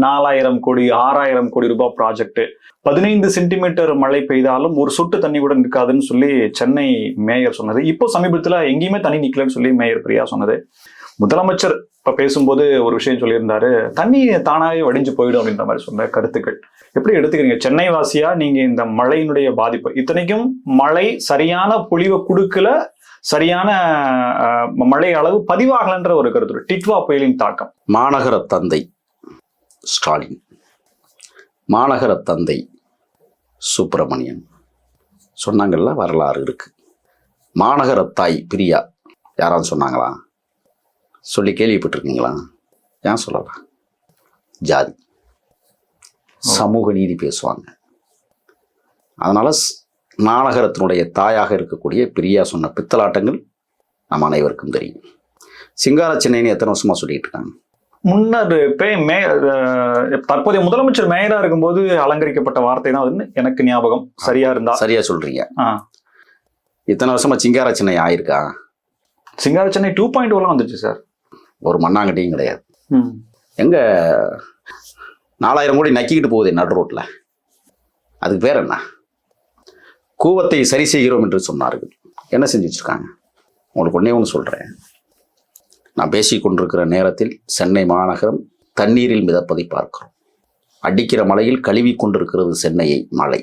4000 கோடி 6000 கோடி ரூபாய் ப்ராஜெக்ட், 15 சென்டிமீட்டர் மழை பெய்தாலும் ஒரு சொட்டு தண்ணி கூட நிற்காதுன்னு சொல்லி சென்னை மேயர் சொன்னது. இப்போ சமீபத்துல எங்கேயுமே தண்ணி நிக்கலன்னு சொல்லி மேயர் பிரியா சொன்னது. முதலமைச்சர் இப்ப பேசும்போது ஒரு விஷயம் சொல்லியிருந்தாரு, தண்ணி தானாவே வடிஞ்சு போயிடும் அப்படின்ற மாதிரி சொன்ன கருத்துக்கள் எப்படி எடுத்துக்கிறீங்க? சென்னை வாசியா நீங்க இந்த மழையினுடைய பாதிப்பு, இத்தனைக்கும் மழை சரியான பொழிவை கொடுக்கல, சரியான மழை அளவு பதிவாகலன்ற ஒரு கருத்து. டிட்வா புயலின் தாக்கம். மாநகர தந்தை ஸ்டாலின், மாநகர தந்தை சுப்பிரமணியன் சொன்னாங்கல்ல, வரலாறு இருக்கு. மாநகர தாய் பிரியா யாராவது சொன்னாங்களா? சொல்லி கேள்விப்பட்டிருக்கீங்களா? ஏன் சொல்லலாம்? ஜாதி சமூக நீதி பேசுவாங்க. அதனால மாநகரத்தினுடைய தாயாக இருக்கக்கூடிய பிரியா சொன்ன பித்தலாட்டங்கள் நம்ம அனைவருக்கும் தெரியும். சிங்கார சென்னைன்னு எத்தனை வருஷமா சொல்லிட்டு இருக்காங்க. முன்னர் தற்போதைய முதலமைச்சர் மேயரா இருக்கும்போது அலங்கரிக்கப்பட்ட வார்த்தை தான் அதுன்னு எனக்கு ஞாபகம். சரியா இருந்தா? சரியா சொல்றீங்க. இத்தனை வருஷமா சிங்கார சென்னை ஆயிருக்கா? சிங்கார சென்னை 2.0 வந்துச்சு சார். ஒரு மண்ணாங்கட்டியும் கிடையாது. எங்க 4000 கோடி நக்கிக்கிட்டு போகுது நடு ரோட்ல. அதுக்கு பேர் என்ன? கூவத்தை சரி செய்கிறோம் என்று சொன்னார்கள். என்ன செஞ்சு வச்சிருக்காங்க? உங்களுக்கு ஒன்னே ஒன்று சொல்றேன். நான் பேசிக் கொண்டிருக்கிற நேரத்தில் சென்னை மாநகரம் தண்ணீரில் மிதப்பதை பார்க்கிறோம். அடிக்கிற மழையில் கழுவி கொண்டிருக்கிறது சென்னையை மழை.